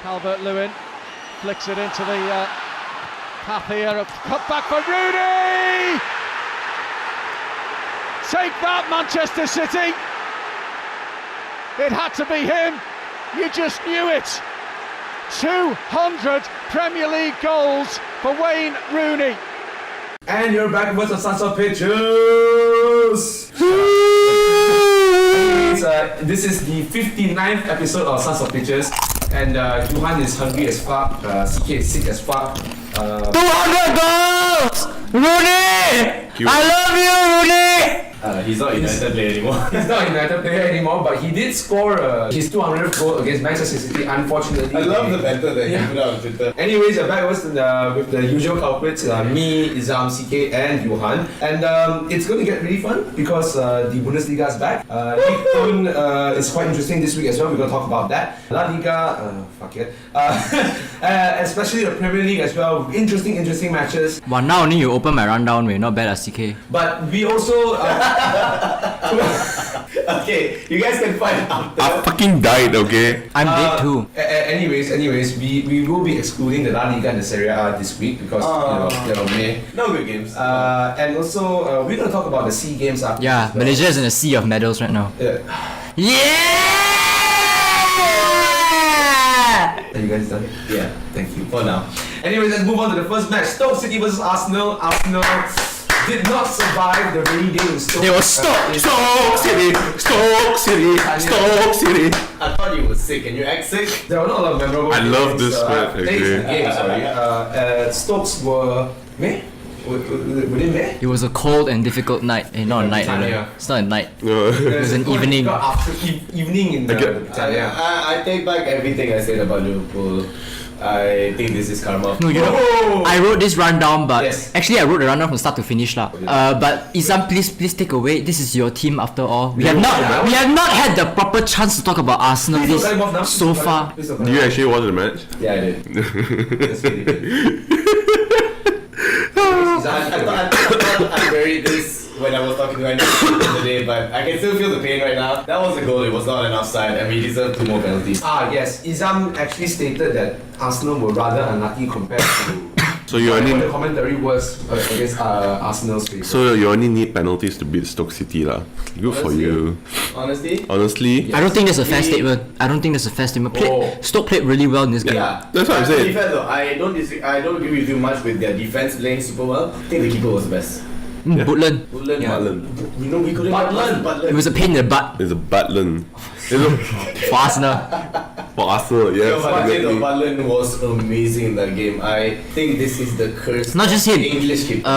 Calvert-Lewin flicks it into the path here. A cut back for Rooney! Take that, Manchester City! It had to be him. You just knew it. 200 Premier League goals for Wayne Rooney. And you're back with the Sons of Pictures! This is the 59th episode of Sons of Pictures, and Johan is hungry as fuck, CK is sick as fuck. 200 goals! Rooney! I love you, Rooney! He's not a United player anymore. He's not a United player anymore, but he did score his 200th goal against Manchester City, unfortunately. I love the banter that he put out on Twitter. Anyways, you're back with the usual culprits, me, Izam, CK, and Johan. And it's going to get really fun because the Bundesliga is back. League One is quite interesting this week as well. We're going to talk about that. La Liga, fuck it. Especially the Premier League as well. Interesting matches. Well, now only you open my rundown, we're not bad at CK. But we also... Okay, you guys can find out. I fucking died, okay? I'm dead too. Anyways, we will be excluding the La Liga and the Serie A this week because no good games. And also we're gonna talk about the SEA Games after. Yeah, well. Malaysia is in a sea of medals right now. Yeah! Are you guys done? Yeah, Thank you. for now. Anyways, let's move on to the first match. Stoke City versus Arsenal. Arsenal did not survive the rainy day in Stoke. They were Stoke! Stoke City! I thought you were sick. Can you act sick? There were not a lot of memorable I love games, this match, plays in the okay. game, sorry. Stokes were... Meh? Were they meh? It was a cold and difficult night. Not a night, Britannia. It's not a night. No. It was an evening. After evening in the Britannia. I take back everything I said about Liverpool. I think this is karma. No, you know, I wrote this rundown, but Yes. actually I wrote the rundown from start to finish lah. But Isam, please take away. This is your team after all. We have not had the proper chance to talk about Arsenal Please don't cut him off now. so far. Please don't cut Do him you off. actually watch the match? Yeah, I did. Yes, we did. I thought I buried this when I was talking to Andy the other day, but I can still feel the pain right now. That was a goal, it was not an offside, and we deserved 2 more penalties. Yes. Izam actually stated that Arsenal were rather unlucky compared to... So you only the commentary was against Arsenal's favour. so you only need penalties to beat Stoke City lah. Good for you. Honestly? Honestly, I don't think that's a fair statement. Stoke played really well in this game. Yeah. That's what I'm To be saying. fair though, I don't agree with you much with their defense playing super well. I think the keeper was the best. Butland. Woodland, Butland. You know, we couldn't Butland. It was a pain in the butt It's a Butland. for Arsenal. For Arsenal, yes. Martin Exactly. Butland was amazing in that game. I think this is the curse. Not just him. English keeper.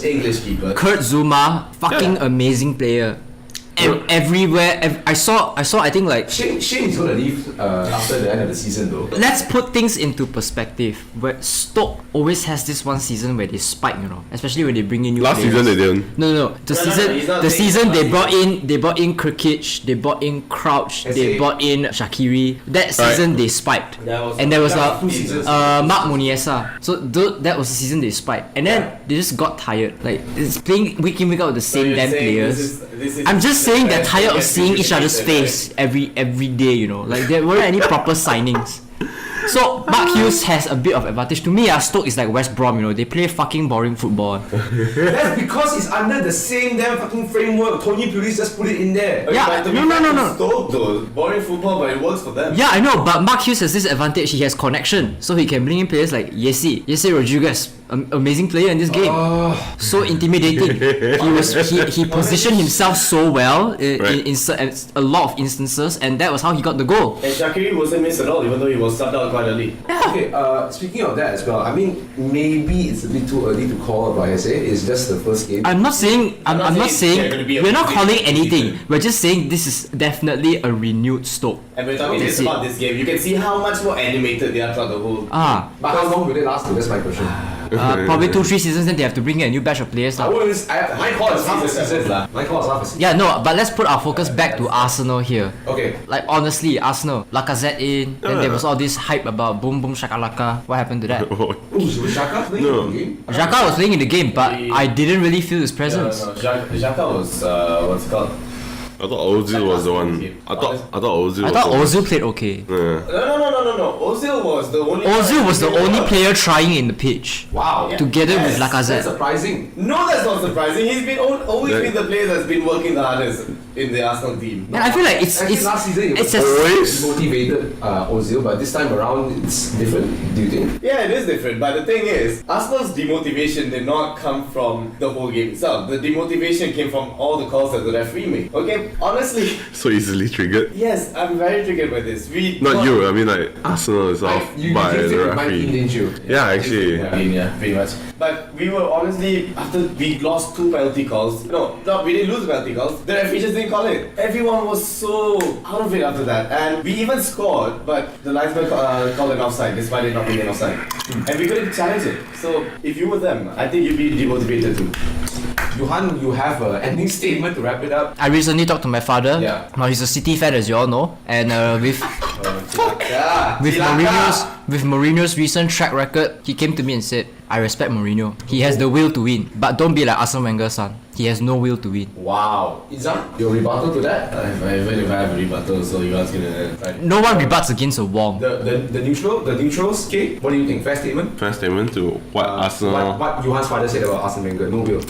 English keeper. Kurt Zuma, fucking amazing player. Everywhere, I saw. I think like. Shane is going to leave after the end of the season though. Let's put things into perspective. Where Stoke always has this one season where they spike, you know, especially when they bring in new Last players. season they didn't. No. The season they brought in Krkic, they brought in Crouch, they brought in Shaqiri. That season they spiked, and there was Mark Muniesa. So that was the season they spiked, and then they just got tired. Like it's playing week in week out with the same damn players. I'm just saying they're tired of seeing each other's face every day, you know. Like there weren't any proper signings. So Mark Hughes has a bit of advantage. To me, Stoke is like West Brom, you know. They play fucking boring football. That's because it's under the same damn fucking framework. Tony Pulis just put it in there. Yeah, no. Stoke though, boring football, but it works for them. Yeah, I know, but Mark Hughes has this advantage. He has connection, so he can bring in players like Jesse Rodriguez, amazing player in this game. So intimidating. He positioned himself so well in a lot of instances, and that was how he got the goal. And Shaqiri wasn't missed at all, even though he was subbed out quite early. Okay, speaking of that as well, I mean, maybe it's a bit too early to call it, but I say it's just the first game. I'm not saying they're gonna be a we're not big calling season. anything. We're just saying this is definitely a renewed Stoke. And we're talking just about this game. You can see how much more animated they are throughout the whole. But how long will it last? That's my question. Probably 2-3 seasons, then they have to bring in a new batch of players. My call is half a season. My call is half a season. Yeah, no, but let's put our focus back to Arsenal here. Okay. Like honestly, Arsenal, Lacazette in, then there was all this hype about boom boom shakalaka. What happened to that? Was Xhaka playing in the game? Xhaka was playing in the game, but I didn't really feel his presence. Xhaka was what's it called? I thought Ozil was the one. I thought Ozil. I thought Ozil played okay. Yeah. No. Ozil was the only. Ozil was the only player trying in the pitch. Wow. Together with That's Lacazette. surprising. No, that's not surprising. He's been always been the player that's been working the hardest in the Arsenal team. And I feel like Actually, it's last season it was Always? motivated Ozil, but this time around it's different. Do you think? Yeah, it is different, but the thing is, Arsenal's demotivation did not come from the whole game itself. The demotivation came from all the calls that the referee made. Okay, honestly, So easily triggered. yes, I'm very triggered by this. Not you. I mean, like Arsenal itself You by did the say my team, referee. didn't you? Yeah, actually. Yeah, pretty much. But we were honestly, after we lost 2 penalty calls, no, we didn't lose penalty calls, the referee just didn't call it. Everyone was so out of it after that. And we even scored, but the linesman called an offside despite it not being an offside. And we couldn't challenge it. So if you were them, I think you'd be demotivated too. Johan, you have an ending statement to wrap it up. I recently talked to my father. Yeah. Now he's a City fan, as you all know, and with Yeah, with Mourinho's recent track record, he came to me and said, "I respect Mourinho. He has the will to win, but don't be like Arsene Wenger, son. He has no will to win." Wow. Izam, your rebuttal to that? Even if I have a rebuttal, so you guys gonna try. No one rebuts against a Wong. The neutrals, okay? What do you think? Fair statement? Fair statement to what Arsenal. What Johan's father said about Arsene Wenger? No will.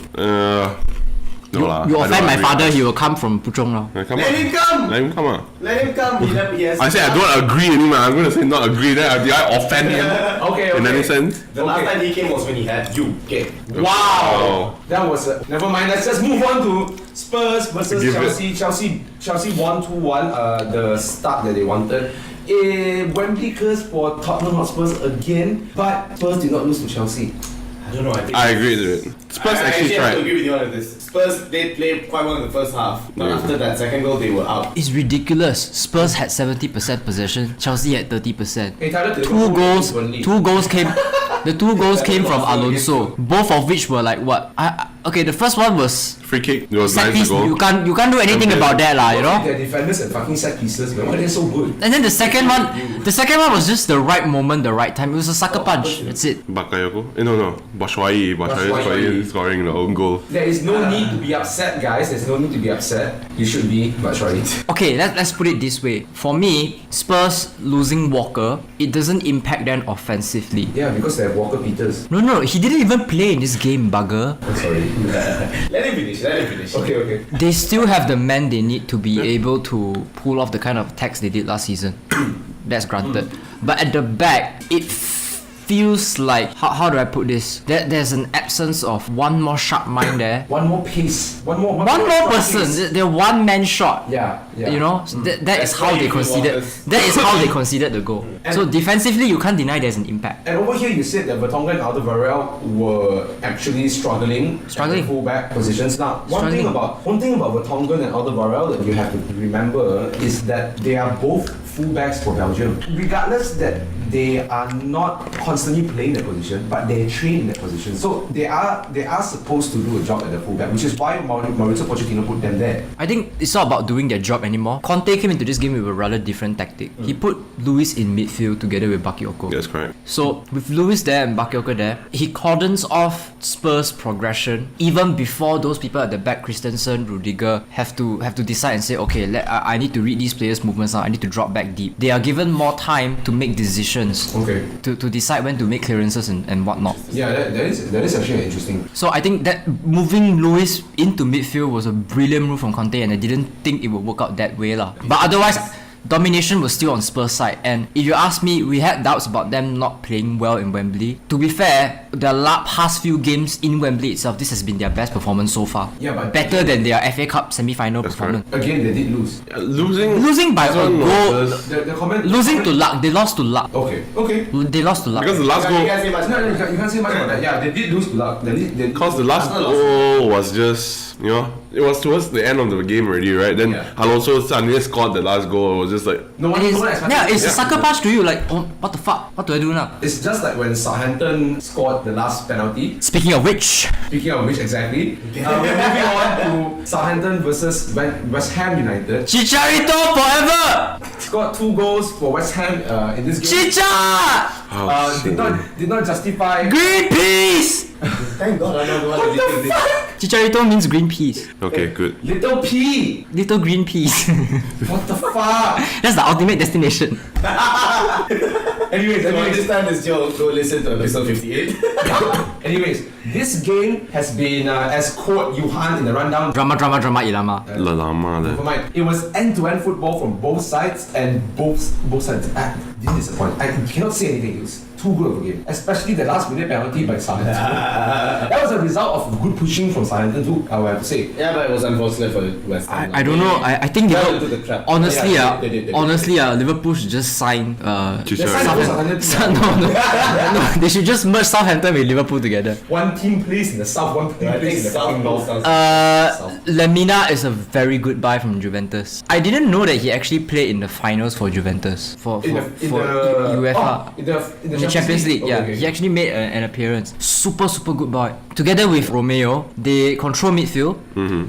No lah. You I offend don't my agree. father, he will come from Puchong now. Come Let on. him come! Let him come on. Let him come! He has I said I don't agree anymore. I'm gonna say not agree. Then did I offend him Okay. in any sense? The last time he came was when he had you. Okay. Wow. That was never mind. Let's just move on to Spurs versus Give Chelsea. Chelsea won 2-1. The start that they wanted. Wembley curse for Tottenham Hotspurs again, but Spurs did not lose to Chelsea. I don't know. I agree with it. Spurs I actually have to tried. agree with you on this. Spurs, they played quite well in the first half, but after that second goal, they were out. It's ridiculous. Spurs had 70% possession, Chelsea had 30%. Hey, Tyler, Two goals came. The 2 goals came from Alonso, both of which were like what? Okay, the first one was Free kick. It was set nice piece. to go. You can't do anything Okay. about that, lah. You know. Their defenders and fucking set pieces, man. Why they're so good? And then the second one was just the right moment, the right time. It was a sucker punch. That's it. Bakayoko? No. Batshuayi scoring the own goal. There is no need to be upset, guys. There's no need to be upset. You should be, but sorry. Okay, let's put it this way. For me, Spurs losing Walker, it doesn't impact them offensively. Yeah, because they have Walker Peters. No, he didn't even play in this game, bugger. I'm sorry. Let him finish. Okay. They still have the men they need to be able to pull off the kind of attacks they did last season. That's granted. But at the back, it feels like, how do I put this? There's an absence of one more sharp mind there. One more pace. One more person. pace. They're one man shot. Yeah. You know, that is That's how why they you considered. want this. That is how they considered the goal. So defensively, you can't deny there's an impact. And over here, you said that Vertonghen and Alderweireld were actually struggling at the fullback positions. Now, one thing about Vertonghen and Alderweireld that you have to remember is that they are both fullbacks for Belgium. Regardless that they are not constantly playing that position, but they train in that position. So they are supposed to do a job at the fullback, which is why Mauricio Pochettino put them there. I think it's not about doing their job anymore. Conte came into this game with a rather different tactic. He put Luis in midfield together with Bakayoko. That's correct. So with Luis there and Bakayoko there, he cordons off Spurs' progression even before those people at the back, Christensen, Rudiger, have to decide and say, okay, I need to read these players' movements now. I need to drop back deep. They are given more time to make decisions. Okay. To decide when to make clearances and whatnot. Yeah, that is actually interesting. So I think that moving Luis into midfield was a brilliant move from Conte, and I didn't think it would work out that way lah. But otherwise, domination was still on Spurs' side. And if you ask me, we had doubts about them not playing well in Wembley. To be fair, the past few games in Wembley itself, this has been their best performance so far. Yeah, but better than their FA Cup semi-final performance. Again, they did lose. Losing by a goal. The comment. Losing to luck. They lost to luck. Okay. They lost to luck. Because the last You goal, can't say much. No, you can't say much about that. Yeah, they did lose to luck. because the last goal was just, it was towards the end of the game already, right? Then Alonso suddenly scored the last goal. It was just like, It's a sucker punch to you. Like, oh, what the fuck? What do I do now? It's just like when Southampton scored the last penalty. Speaking of which, Exactly. We're moving on to Southampton versus West Ham United. Chicharito forever! Scored 2 goals for West Ham in this game. Chicha! Did not justify. Greenpeace! Thank God I know what the fuck? Chicharito means green peas. Okay, good. Little P. Little green peas. What the fuck? That's the ultimate destination. Anyways, So understand this joke, go listen to episode 58. anyways, this game has been, as quote Johan in the rundown, Drama, Ilama. Lama never mind. It was end-to-end football from both sides, and both sides didn't disappoint. I cannot say anything. It was too good of a game, especially the last minute penalty by Southampton. That was a result of good pushing from Southampton too, I would have to say. Yeah, but it was unfortunate for West Ham. I don't know. I think fell into the trap. honestly, Yeah, they did. Liverpool should just sign. Chicharito. No, they should just merge Southampton with Liverpool together. One team plays in the south, one team I think plays in the fucking north. Lemina is a very good buy from Juventus. I didn't know that he actually played in the finals for Juventus for UEFA. In In the Champions League, yeah. Okay. He actually made an appearance. Super good boy. Together with Romeo, they control midfield,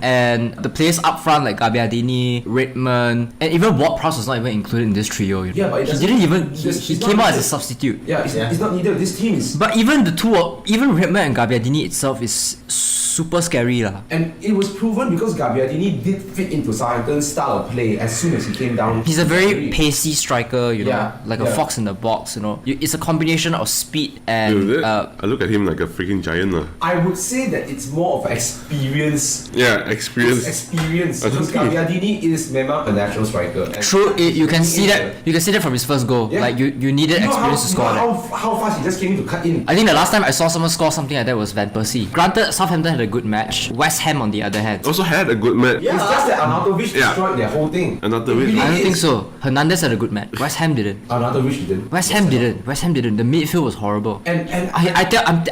and the players up front like Gabbiadini, Redmond, and even Ward-Prowse was not even included in this trio. You know? Yeah, but it he doesn't- didn't even. it's He not came out as a needed. substitute. Yeah, it's not needed. This team is. But even the two, even Redmond and Gabbiadini itself is super scary lah. And it was proven because Gabbiadini did fit into Southampton's style of play as soon as he came down. He's a very pacey striker, you know, Yeah, like a yeah. fox in the box. You know, it's a combination of speed Dude, and I look at him like a freaking giant. I would say that it's more of an experience. Yeah, experience. Experience. I Because don't think- Gabbiadini is memang a natural striker. And true. You can see is that. You can see that from his first goal. Yeah. Like you needed You know experience to score that. how fast he just came in to cut in. I think the last time I saw someone score something like that was Van Persie. Granted, Southampton had a good match. West Ham, on the other hand, Also had a good match. It's just that Arnautovic Yeah. destroyed their whole thing. Arnautovic- It really I don't think is. so. Hernandez had a good match. West Ham didn't. Arnautovic didn't. West Ham didn't. West Ham didn't. The midfield was horrible. And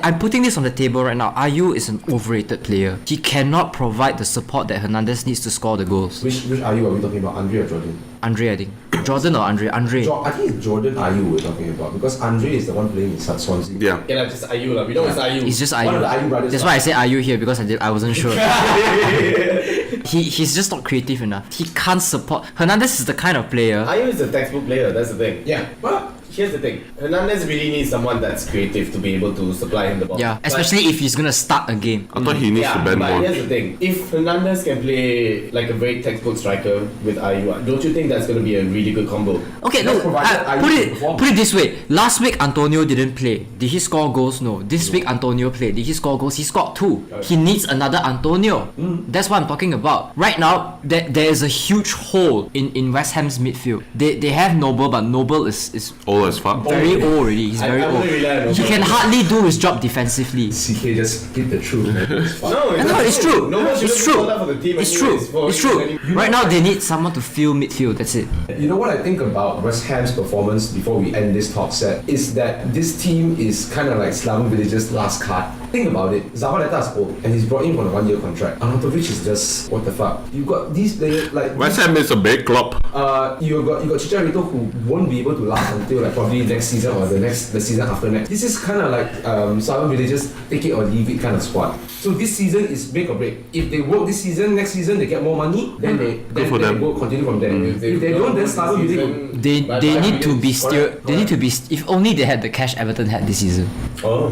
I'm putting this on the table right now. Ayew is an overrated player. He cannot provide the support that Hernandez needs to score the goals. which Ayew are we talking about? Andre or Jordan? Andre, I think. Jordan or Andre? Andre. I think it's Jordan Ayew we're talking about because Andre is the one playing in Swansea. Yeah. Yeah, just IU lah. We know it's IU. It's just One of the Ayew. Ayew brothers. That's why I say Ayew here because I wasn't sure. He's just not creative enough. He can't support. Hernandez is the kind of player. IU is a textbook player, that's the thing. Yeah. Well, Here's the thing. Hernandez really needs someone that's creative to be able to supply him the ball. Yeah, especially if he's gonna start a game. I thought he needs to bend but more. here's the thing. If Hernandez can play like a very textbook striker with IU, don't you think that's going to be a really good combo? Okay, That's look. provided Ayew performs. Put it this way. Last week Antonio didn't play. Did he score goals? No. This week Antonio played. Did he score goals? He scored 2. He needs another Antonio. That's what I'm talking about. Right now, there is a huge hole in West Ham's midfield. They have Noble, but Noble is Old as fuck. very old already. He's very I old. wouldn't rely on He Noble. can hardly do his job defensively. CK just hit the truth. No, No, it's true. No one should It's have true. called up for the team It's anyways true. for It's true. any- Right now, they need someone to fill midfield. That's it. You know what I think about West Ham's performance before we end this top set is that this team is kind of like Slaven Village's last card. Think about it. Zabaleta is old and he's brought in on a 1-year contract. Arnautovic is just what the fuck. You got these players like West Ham is a big club. you got Chicharito who won't be able to last until like probably next season or the season after next. This is kind of like Slaven Village's take it or leave it kind of squad. So this season is make or break. If they work this season, next season they get more money, then they for them. will continue from there. If they don't, then Slaven Village. They need to be still. They need to be. If only they had the cash Everton had this season. Oh.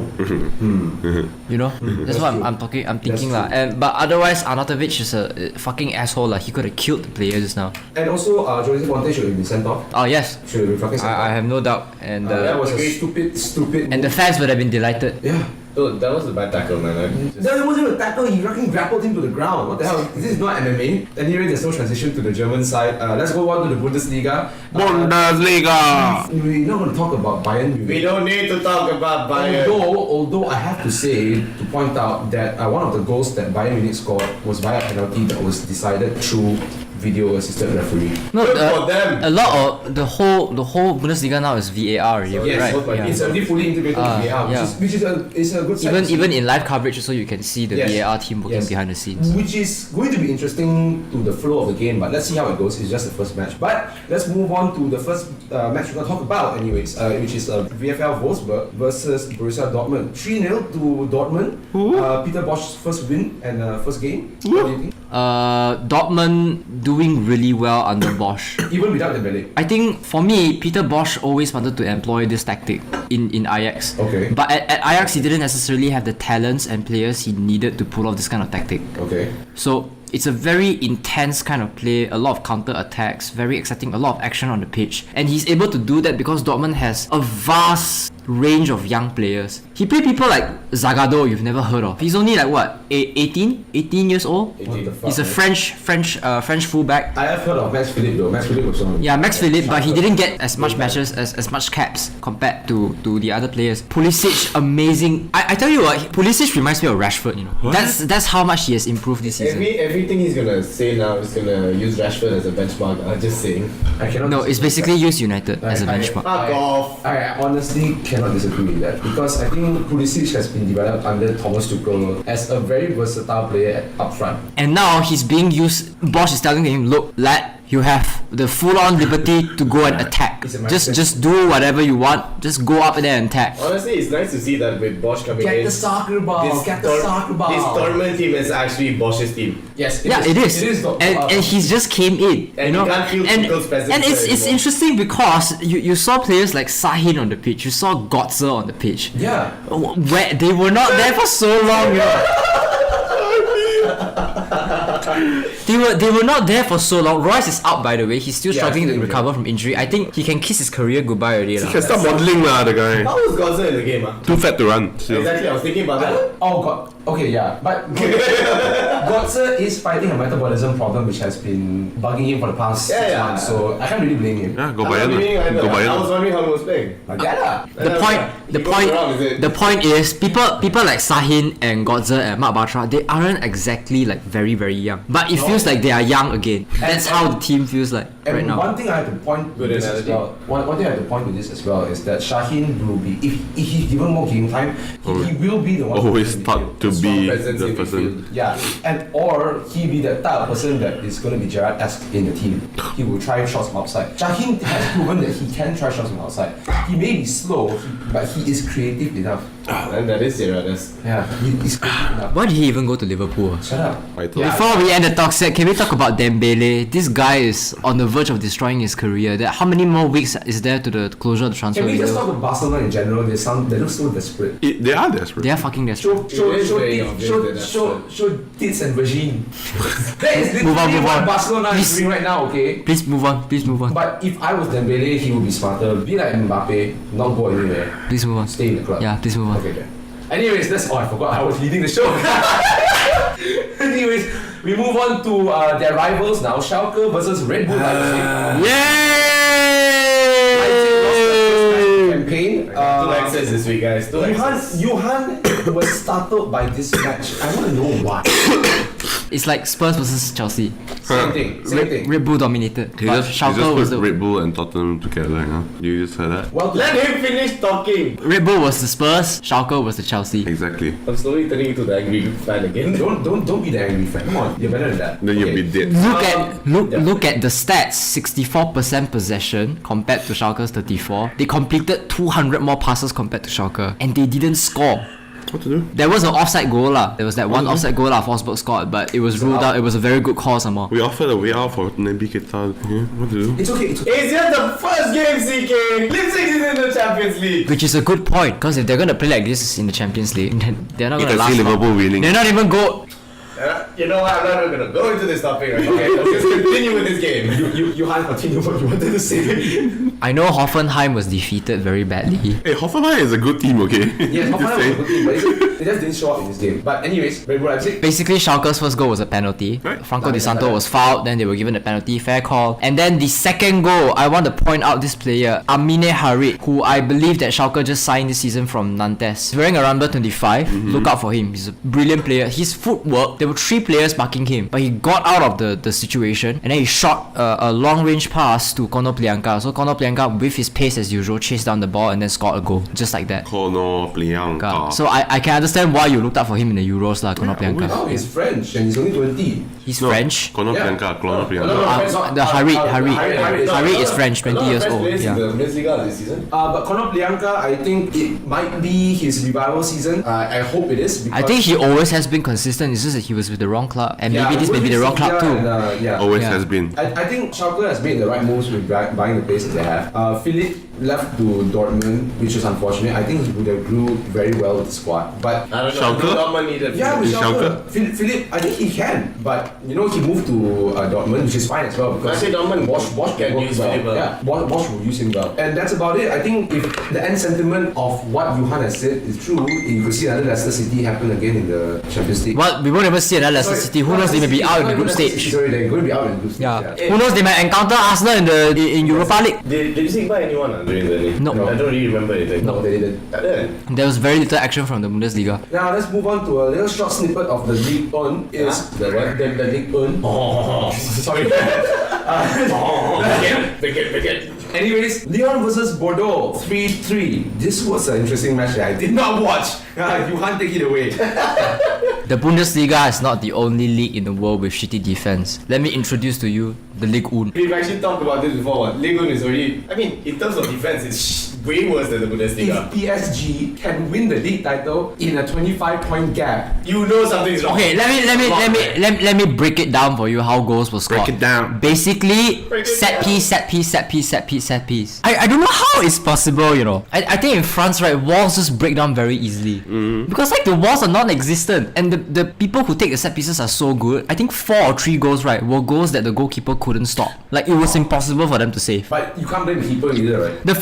You know, that's what I'm talking. I'm thinking lah. And but otherwise, Arnautovic is a fucking asshole lah. He could have killed the player just now. And also, Jose Fonte should have been sent off. Oh yes, Should have been fucking sent I off. have no doubt. And That was a Agreed. stupid. and the fans would have been delighted. Yeah. Dude, that was a bad tackle, man. That wasn't a tackle. He fucking grappled him to the ground. What the hell? This is not MMA. Anyway, there's no transition to the German side. Let's go on to the Bundesliga. Bundesliga! We're not going to talk about Bayern Munich. We don't need to talk about Bayern. Although I have to say, to point out that one of the goals that Bayern Munich scored was via a penalty that was decided through video assistant referee. No, Good for them. a lot of the whole Bundesliga now is VAR already, Yes, right? Yeah. it's already fully integrated with VAR, yeah. which is a good sign. Even in live coverage, also you can see the Yes. VAR team working Yes. behind the scenes. Which is going to be interesting to the flow of the game, but let's see how it goes. It's just the first match. But let's move on to the first match we're going to talk about anyways, which is VfL Wolfsburg versus Borussia Dortmund. 3-0 to Dortmund. Peter Bosz's first win and first game. What do you think? Dortmund doing really well under Bosz. Even without Dembele. I think for me, Peter Bosz always wanted to employ this tactic in Ajax. Okay. But at Ajax, he didn't necessarily have the talents and players he needed to pull off this kind of tactic. Okay. So it's a very intense kind of play, a lot of counter attacks, very exciting, a lot of action on the pitch. And he's able to do that because Dortmund has a vast range of young players. He played people like Zagadou, you've never heard of. He's only like what, 18 years old? 18. He's a French fullback. I have heard of Max Philippe though. Max Philippe was on. Yeah, Max Philippe, but he didn't get as much matches, as much caps compared to the other players. Pulisic, amazing. I tell you what, Pulisic reminds me of Rashford, you know. What? That's how much he has improved this season. Everything he's gonna say now is gonna use Rashford as a benchmark. I'm just saying. I cannot. No, it's basically use United as a I- benchmark. Fuck off. I honestly cannot disagree with that because I think Pulisic has been developed under Thomas Tuchel as a very versatile player up front. And now he's being used. Bosz is telling him, look, lad, you have the full-on liberty to go and attack. It's a Just do whatever you want. Just go up there and attack. Honestly, it's nice to see that with Bosz coming in. soccer ball. This tournament team is actually Bosz's team. Yes. Yeah, it is. It is. And he's just came in. And you know, you can't feel and Tuchel's presence and it's there anymore. interesting because you saw players like Sahin on the pitch. You saw Götze on the pitch. Yeah. Where they were not there for so long. You know. They were not there for so long. Royce is out, by the way. He's still struggling to recover from injury. I think he can kiss his career goodbye already. He can start modeling lah, the guy. How was Götze in the game? Too fat to run. Still. Exactly, I was thinking about that. Oh god. Okay, yeah. But Götze is fighting a metabolism problem which has been bugging him for the past 6 months. So I can't really blame him. Yeah, go I'm buy not believing it. either. Go buy I was it. wondering how he was playing. Like that lah. The point is people like Sahin and Götze and Mark Bartra, they aren't exactly like very young, but it feels like they are young again. That's how the team feels like And right now. one thing I have to point to Good this as analogy. well. One thing I have to point to this as well is that Shaheen will be, if he's given more game time, he will be the one. Always who's thought to Strong be presence the in person. midfield. Yeah, and or he be the type of person that is going to be Gerrard-esque in the team. He will try shots from outside. Shaheen has proven that he can try shots from outside. He may be slow, but he is creative enough. And that is Gerrard-esque. Yeah, he's creative enough. Why did he even go to Liverpool? Shut up. Vital. Before we end the talk set, can we talk about Dembele? This guy is on the verge of destroying his career. How many more weeks is there to the closure of the transfer Can we just window? talk about Barcelona in general? They look so desperate. They are desperate. They are fucking desperate. Show tits and regime. That is Move on, literally move what on. Barcelona is Please. doing right now, okay? Please move on. But if I was Dembele, he would be smarter. Be like Mbappe, not go anywhere. Please move on. Stay in the club. Yeah, please move on. Okay, then. Anyways, that's all. I forgot I was leading the show. Anyways, we move on to their rivals now. Schalke versus Red Bull Leipzig. Yay! Campaign. Two access this week, guys. Two access. Johan was startled by this match. I want to know why. It's like Spurs versus Chelsea. Same thing. Red Bull dominated. He But just Schalke was put the Red Bull and Tottenham together, you know? You just heard that? Well, Let him finish talking. Red Bull was the Spurs, Schalke was the Chelsea. Exactly. I'm slowly turning into the angry fan again. don't be the angry fan. Come on, you're better than that. Then you'll Okay. be dead. Look at the stats. 64% possession compared to Schalke's 34. They completed 200 more passes compared to Schalke, and they didn't score. What to do? There was an offside goal lah. There was that one offside goal lah. Forsberg scored, but it was ruled out. It was a very good call somehow. We offered a way out for Naby Keita. Yeah, what to do? It's okay. It's just the first game, CK. Leipzig is in the Champions League. Which is a good point, because if they're gonna play like this in the Champions League, then they're not You gonna can last see long. Liverpool winning. They're not even go. You know what? I'm not even gonna go into this topic right now. Okay, let's just continue with this game. Johan, continue what you wanted to say. I know Hoffenheim was defeated very badly. Hey, Hoffenheim is a good team, okay? Yes, Just Hoffenheim was a saying. good team, but they just didn't show up in this game. But anyways, Red Bull Leipzig. Basically, Schalke's first goal was a penalty. Right. Franco Di Santo was fouled, then they were given a penalty, fair call. And then the second goal, I want to point out this player, Amine Harit, who I believe that Schalke just signed this season from Nantes. He's wearing a number 25. Look out for him. He's a brilliant player. His footwork, there were 3 players marking him, but he got out of the situation, and then he shot a long range pass to Konoplyanka. So Konoplyanka, with his pace as usual, chased down the ball and then scored a goal, just like that. Konoplyanka. So I can understand why you looked out for him in the Euros lah, Konoplyanka. Now he's French and he's only 20. He's French. Konoplyanka, Konoplyanka. The Harit is French, 20 years old. In Yeah. the Bundesliga this season. But Konoplyanka, I think it might be his revival season. I hope it is. I think he always has been consistent. It's just that he was with the wrong club, and maybe this may be the wrong club too. Always has been. I think Schalke has made the right moves with buying the players that they have. Philipp left to Dortmund, which is unfortunate. I think he would have grew very well with the squad. But I don't know. Schalke? Dortmund needed. yeah, with Schalke? Philipp, I think he can. But he moved to Dortmund, which is fine as well. Because I say Dortmund Bosz can work use well. Philipp well. Yeah, Bosz will use him well. And that's about it. I think if the end sentiment of what Johan has said is true, you could see another Leicester City happen again in the Champions League. Well, we won't ever see another Leicester City. Who knows? They may be out in the group stage. Sorry, they're going to be out in the group stage. Yeah. Who knows? They might encounter Arsenal in Europa League. Did you say buy anyone during the league? No. I don't really remember anything. No, they didn't. There was very little action from the Bundesliga. Now let's move on to a little short snippet of the Ligue 1. Is the Ligue 1? Sorry. Begin. Anyways, Lyon versus Bordeaux, 3-3. This was an interesting match that I did not watch. Johan, take it away. The Bundesliga is not the only league in the world with shitty defense. Let me introduce to you the Ligue 1. We've actually talked about this before. Ligue 1 is already. I mean, in terms of defense, it's way worse than the Bundesliga. If PSG can win the league title in a 25-point gap, You know something's wrong. Okay, let me break it down for you how goals were scored. Break it down. Basically, Break it set down. piece. I don't know how it's possible, you know. I think in France, right, walls just break down very easily. Because like the walls are non-existent, and the people who take the set pieces are so good. I think 4 or 3 goals, right, were goals that the goalkeeper couldn't stop. Like it was impossible for them to save. but you can't blame the keeper either, right? The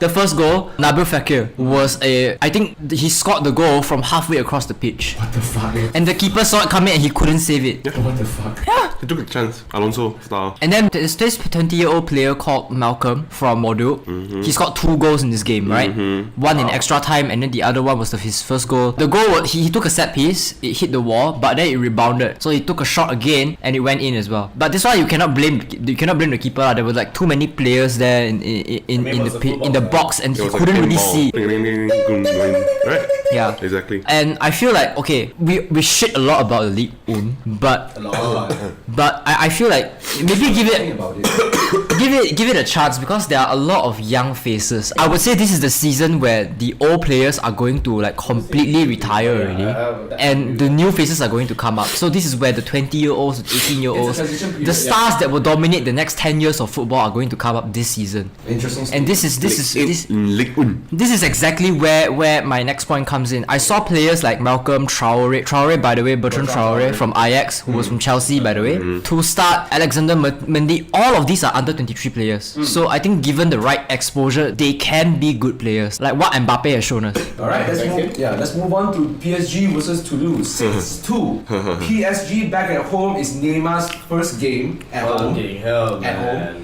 first goal, Nabil Fekir was I think he scored the goal from halfway across the pitch. What the fuck? And the keeper saw it coming and he couldn't save it. What the fuck? He took a chance. Alonso style. And then there's this 20-year-old player called Malcolm from Bordeaux. He scored 2 goals in this game, right? One in extra time, and then the other one was his first goal. The goal was, he took a set piece, it hit the wall, but then it rebounded. So he took a shot again and it went in as well. But this one you cannot blame the keeper. There were like too many players there in the box, and It he was like couldn't really pinball. see. Ding, ding, ding, ding, ding, ding. Right? Yeah. Exactly. And I feel like, okay, we shit a lot about the Ligue 1, but I feel like maybe give Think it about it. give it a chance, because there are a lot of young faces. I would say this is the season where the old players are going to like completely retire already, and the new faces are going to come up. So this is where the 20-year-olds, 18-year-olds, It's a transition period, the stars that will dominate the next 10 years of football are going to come up this season. Interesting. And this is Ligue 1. this is exactly where my next point comes in. I saw players like Malcolm Traore, by the way, Bertrand Traore from Ajax, who was from Chelsea, by the way, to start Alexander Mendy. All of these are under 23 players. So I think given the right exposure, they can be good players, like what Mbappe has shown us. Alright, let's move on to PSG versus Toulouse. 6-2. PSG back at home is Neymar's first game at home.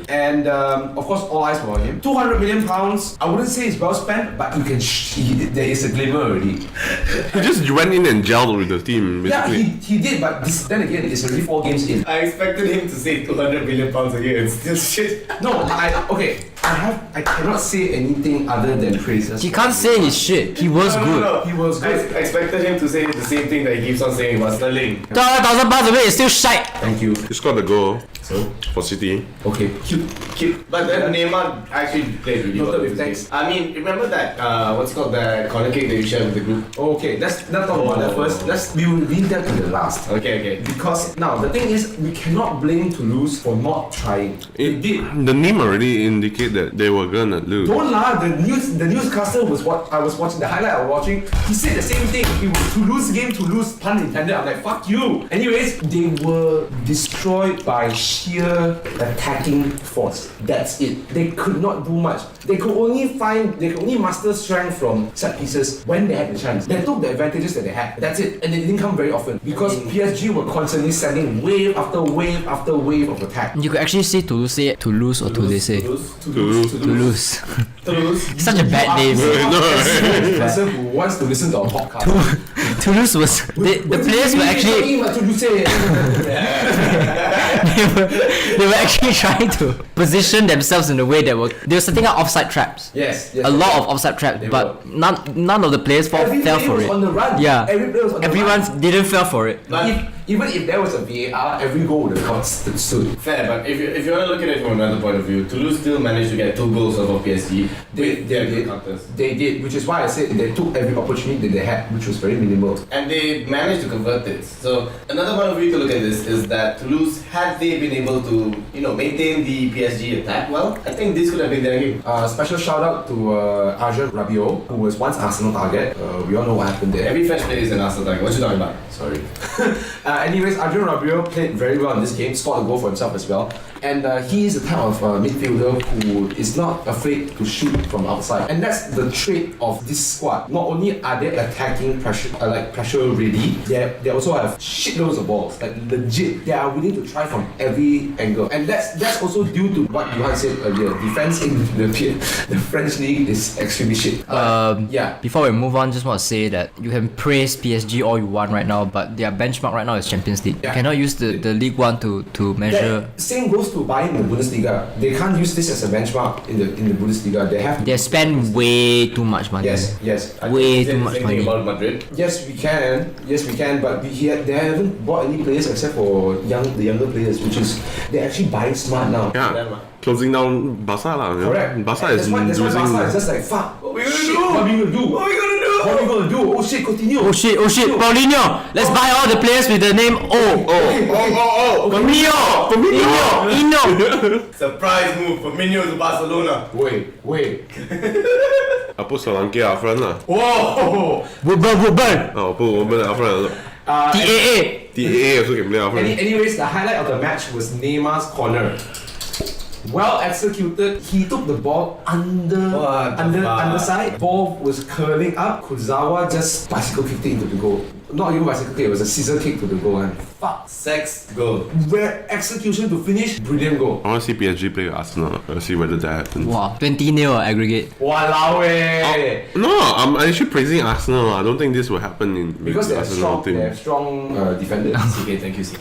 And of course, all eyes were on him. £200 million. I wouldn't say it's well spent, but you can. There is a glimmer already. He just went in and gelled with the team, Yeah, basically. he did, but then again, it's already 4 games in. I expected him to say 200 million pounds a year and still shit. No, I cannot say anything other than praises. He can't say his shit. He was good. No. He was good. I expected him to say the same thing that he keeps on saying about Sterling. £200,000 a week is still shite. Thank you. He scored the goal So, for City. okay. But then Neymar actually played really well. Noted with this thanks. game. I mean, remember that what's called the corner kick that you shared with the group? Okay, let's not talk about that first. We will leave that to the last. Okay. Because now the thing is, we cannot blame Toulouse for not trying. They did. The name already indicate that they were gonna lose. Don't lie. The newscaster was what I was watching. The highlight I was watching. He said the same thing. It was Toulouse, pun intended. I'm like, fuck you. Anyways, they were destroyed by sheer attacking force. That's it. They could not do much. They could only master strength from set pieces when they had the chance. They took the advantages that they had. That's it. And it didn't come very often because PSG were constantly sending wave after wave after wave of attack. You could actually say Toulouse, say Toulouse or Toulouse. Toulouse. Such a bad name. The person who wants to listen to our podcast. Toulouse was the players were actually they were actually trying to position themselves in a way that they were setting up offside traps. Yes. A lot of offside traps, but none of the players fell for it. On the run. Yeah, Every player was on the everyone run. didn't fall for it. But even if there was a VAR, every goal would have stood. Fair, but if you want to look at it from another point of view, Toulouse still managed to get 2 goals over PSG. They did counters. They did, which is why I said they took every opportunity that they had, which was very minimal. world. And they managed to convert this. So another point of view to look at this is that Toulouse, had they been able to, maintain the PSG attack well, I think this could have been their game. Special shout out to Arjen Rabiot, who was once Arsenal target. We all know what happened there. Every French player is an Arsenal target. What you talking about? Sorry. Anyways, Arjen Rabiot played very well in this game, scored a goal for himself as well. And he is the type of midfielder who is not afraid to shoot from outside. And that's the trait of this squad. Not only are they attacking pressure ready, they also have shitloads of balls. Like legit, they are willing to try from every angle. And that's also due to what Johan said earlier. Defense in the French League is extremely shit. Before we move on, just want to say that you can praise PSG all you want right now, but their benchmark right now is Champions League. Yeah. You cannot use the League One to measure. That same goes to buying the Bundesliga. They can't use this as a benchmark in the Bundesliga. They have to. They spend way too much money. Yes. Way too much money. About Madrid. Yes, we can. But they haven't bought any players except for the younger players, which is they're actually buying smart now. Yeah. Closing down Barca lah. Correct. Barca And is that's why losing. Barca is just like fuck. What are we gonna do? Oh shit, Coutinho. Oh shit, Paulinho! Let's buy all the players with the name Firmino! Surprise move for Firmino to Barcelona. Wait. Apa Solanke Afran lah. Whoa. Woodburn! Oh, apa Women Afran. TAA! TAA also can play Afran. Anyways, the highlight of the match was Neymar's corner. Well executed. He took the ball underside. Ball was curling up. Kurzawa just bicycle kicked it into the goal. Not even bicycle kick, it was a scissor kick to the goal. And fuck. Sex goal. Where execution to finish, brilliant goal. I want to see PSG play with Arsenal. Let's see whether that happens. Wow, 20-0 aggregate. Walao eh. No, I'm actually praising Arsenal. I don't think this will happen in Because they the have Arsenal strong defenders. CK, thank you, CK.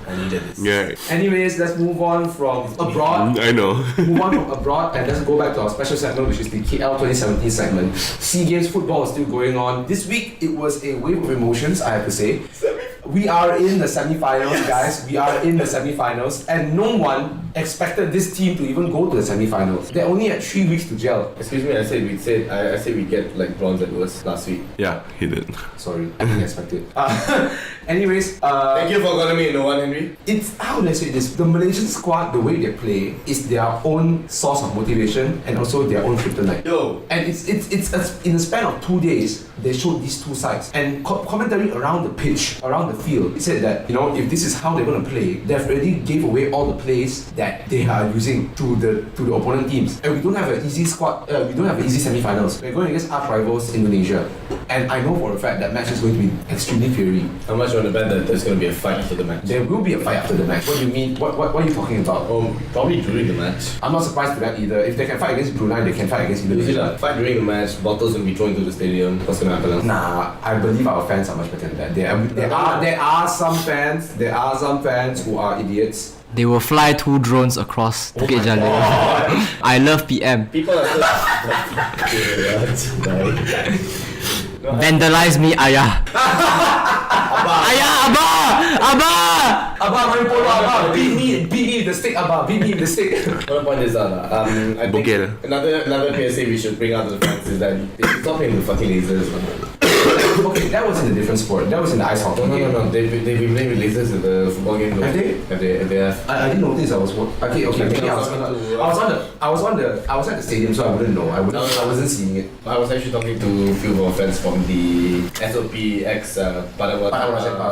I needed this. Yeah, Anyways, let's move on from abroad. I know. Move on from abroad and let's go back to our special segment, which is the KL 2017 segment. SEA Games football is still going on. This week it was a wave of emotions, I have to say. We are in the semi-finals, guys. We are in the semi-finals, and no one expected this team to even go to the semi-finals. They only had 3 weeks to gel. Excuse me, I said we'd get like bronze at worst last week. Yeah, he did. Sorry, I didn't expect it. Anyways, Thank you for calling me no one, Henry. it's how do I say this? The Malaysian squad, the way they play, is their own source of motivation and also their own kryptonite. Yo. And it's in the span of 2 days, they showed these two sides. And commentary around the pitch, around the field, it said that if this is how they're going to play, they've already gave away all the plays that they are using to the opponent teams. And we don't have an easy squad. We don't have an easy semi-finals. We're going against arch rivals Indonesia, and I know for a fact that match is going to be extremely fiery. How much you want to bet that there's going to be a fight after the match? There will be a fight after the match. What do you mean? What are you talking about? Oh, probably during the match. I'm not surprised to that either. If they can fight against Brunei, they can fight against Indonesia. Fight during the match, bottles will be thrown into the stadium. What's going to happen? Nah, I believe our fans are much better than that. There are some fans who are idiots. They will fly 2 drones across Bukit Jalil. I love PM. People are Vandalize me, ayah. Ayah, Abah! Abba, main polo, Abba. Beat me with the stick, Abba. Beat me with the stick. One point is I think Bukit. another PSA we should bring out to the fans is that they should stop playing with fucking lasers. Okay, that was in a different sport. That was in the ice hockey game. No. They've been playing with lasers in the football game. Have they? They have. I didn't notice. I was okay. Maybe I was at the stadium, so I wouldn't know. I wasn't seeing it. I was actually talking to a few of our friends from the SOP X Padang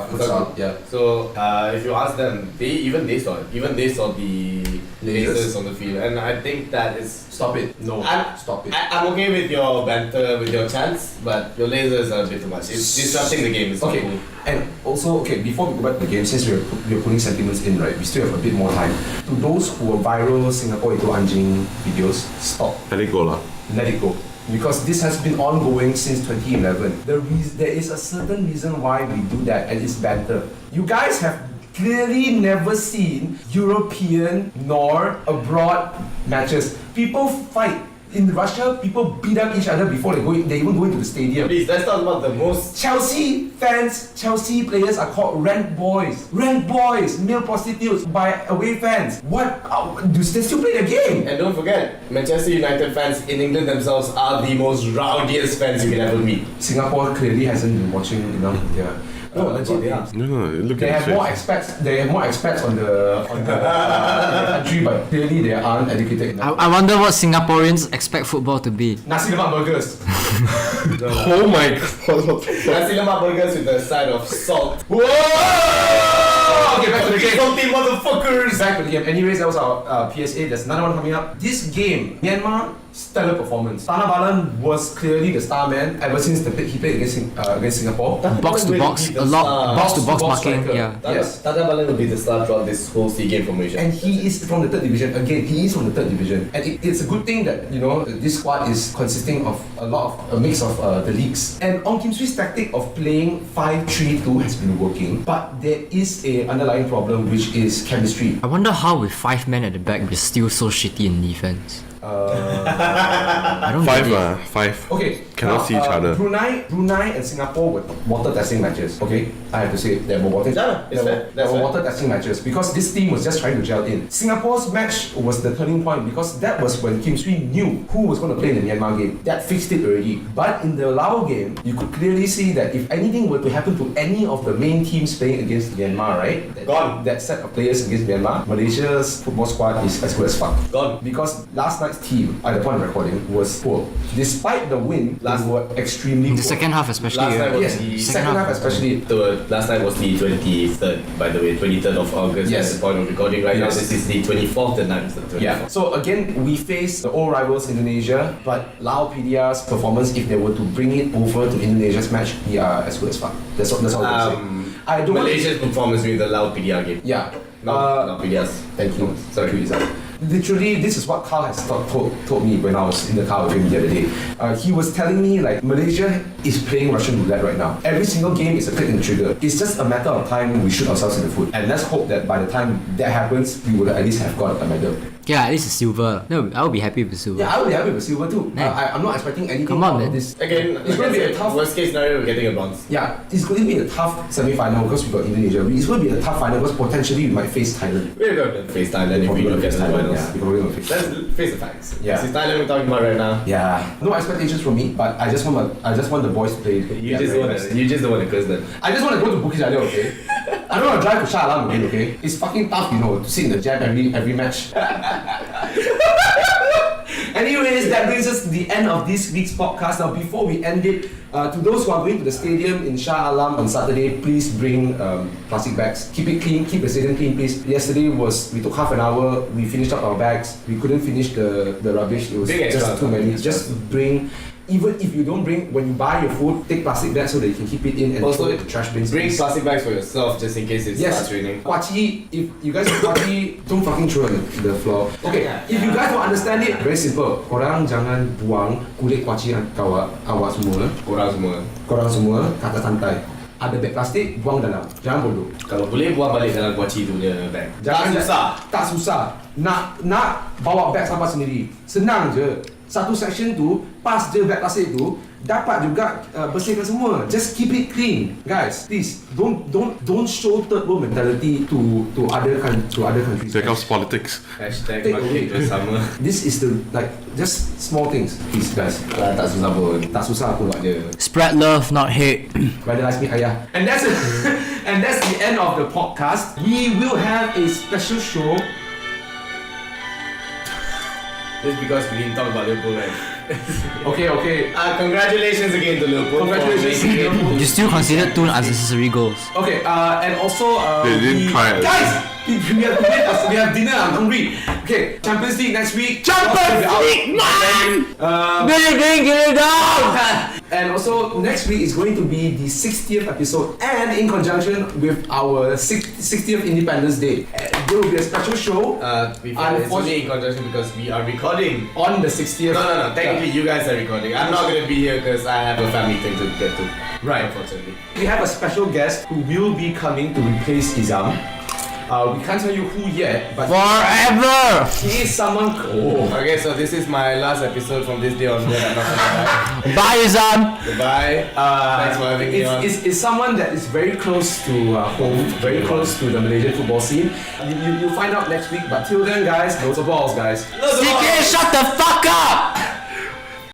futsal. Yeah. So if you ask them, they saw it. Even they saw the lasers on the field, and I think that is. Stop it. No. Stop it. I'm okay with your banter, with your chants, but your lasers are a bit too much. It's disrupting the game. It's not Okay, cool. and also, before we go back to the game, since we're putting sentiments in, right, we still have a bit more time. To those who were viral Singapore Itu Anjing videos, stop. Let it go lah. Let it go. Because this has been ongoing since 2011. There is a certain reason why we do that, and it's banter. You guys have clearly never seen European nor abroad matches. People fight In Russia, people beat up each other before they even go into the stadium. Please, let's talk about the most. Chelsea fans, Chelsea players are called rent boys. Rent boys, male prostitutes by away fans. What? Do they still play the game? And don't forget, Manchester United fans in England themselves are the most rowdiest fans you can ever meet. Singapore clearly hasn't been watching enough. Yeah. No, legit, they are. No, look They at have more expats. They have more expats on the country, but clearly they aren't educated enough. I wonder what Singaporeans expect football to be. Nasi lemak burgers. Oh my god. Nasi lemak burgers with a side of salt. Whoa! Okay, back to the game. Salty motherfuckers! Back to the game. Anyways, that was our PSA. There's another one coming up. This game, Myanmar, stellar performance. Tana Balan was clearly the star man ever since he played against Singapore. Box to box, a lot box to box marking. striker. Yeah. Yes. Tata Balan will be the star throughout this whole SEA game formation. And he is from the third division. Again, he is from the third division. And it's a good thing that, this squad is consisting of a mix of the leagues. And Ong Kim Swee's tactic of playing 5-3-2 has been working. But there is a underlying problem, which is chemistry. I wonder how with 5 men at the back we're still so shitty in defense. I don't get it. Five. Okay. Cannot see each other. Brunei and Singapore were water testing matches. Okay, I have to say there were water testing matches because this team was just trying to gel in. Singapore's match was the turning point because that was when Kim Swee knew who was going to play in the Myanmar game. That fixed it already. But in the Lao game, you could clearly see that if anything were to happen to any of the main teams playing against Myanmar, right? That set of players against Myanmar, Malaysia's football squad is as good as fuck. Gone. Because last night's team, at the point of recording, was poor. Despite the win, they were extremely In poor. the second half especially. Last night was Yes, the second half especially. Last night was the 23rd, by the way, 23rd of August. Yes. At the point of recording right Yes. now. This is the 24th, and that is the 24th. Yeah. So again, we face the old rivals Indonesia, but Lao PDR's performance, if they were to bring it over to Indonesia's match, we are as good as fuck. That's all I'm saying. I don't Malaysia's performance during the Lao PDR game. Yeah. No, PDR's. Thank you. Sorry. Thank you, literally, this is what Carl has told me when I was in the car with him the other day. He was telling me like Malaysia is playing Russian roulette right now. Every single game is a click in the trigger. It's just a matter of time we shoot ourselves in the foot. And let's hope that by the time that happens, we would at least have got a medal. Yeah, at least it's silver. No, I would be happy with silver. Yeah, I would be happy with silver too. Man. I'm not expecting anything Come on, out man. of this. Again, It's going to be a tough. worst case scenario, we're getting a bronze. Yeah, it's going to be a tough semi-final because we got Indonesia. It's going to be a tough final because potentially we might face Thailand. We're going to face Thailand if we don't get to the finals. Yeah, we're probably going to face. Let's face the facts. Yeah. This is Thailand we're talking about right now. Yeah, no expectations from me, but I just want the boys to play. You just don't want to curse them. I just want to go to Bukit Jalil, okay? I don't want to drive to Shah Alam again, okay? It's fucking tough, to sit in the jam every match. Anyways, that brings us to the end of this week's podcast. Now, before we end it, to those who are going to the stadium in Shah Alam on Saturday, please bring plastic bags. Keep it clean, keep the stadium clean, please. Yesterday we took half an hour, we finished up our bags. We couldn't finish the rubbish, it was just too many. Just bring. Even if you don't bring, when you buy your food, take plastic bags so that you can keep it in and Also, throw it to trash bins. Bring plastic bags for yourself just in case it starts raining. Kwachi, if you guys have kwachi, don't fucking throw it on the floor. Okay, if you guys don't understand it, very simple. Korang jangan buang kulit kwachi awak semua. Korang semua kat atas santai. Ada beg plastik, buang dalam. Jangan bodoh. Kalau boleh buang balik dalam kuaci tu punya bag. Jangan susah. Tak susah. Nak bawa beg sampah sendiri. Senang je. Satu section tu, pas je beg plastik tu, dapat juga bersihkan semua. Just keep it clean, guys. Please don't show third world mentality to other countries. Here comes politics. Hashtag makin bersama. This is just small things, please, guys. Tak susah pun. Tak susah pun buat je. Spread love, not hate. Radicalize me, ayah. And that's it. And that's the end of the podcast. We will have a special show. Just because we didn't talk about Liverpool, right? Okay. Congratulations again to Liverpool. Congratulations to Liverpool. You still considered 2 unnecessary goals. Okay, and also They didn't try it. guys, we have dinner. I'm hungry. Okay, Champions League next week. Champions League, man! Get it down! And also next week is going to be the 60th episode, and in conjunction with our 60th Independence Day, there will be a special show. It's only in conjunction because we are recording on the 60th. No. Technically, you guys are recording. I'm not going to be here because I have a family thing to get to. Right. Unfortunately. We have a special guest who will be coming to replace Izam. We can't tell you who yet, but Forever! he is someone. Oh. Okay, so this is my last episode from this day onward. I'm not gonna lie. Bye, Izan! Goodbye. Thanks for having me on. It's someone that is very close to home, very close to the Malaysian football scene. You'll find out next week, but till then, guys, loads of balls, guys. CK, shut the fuck up!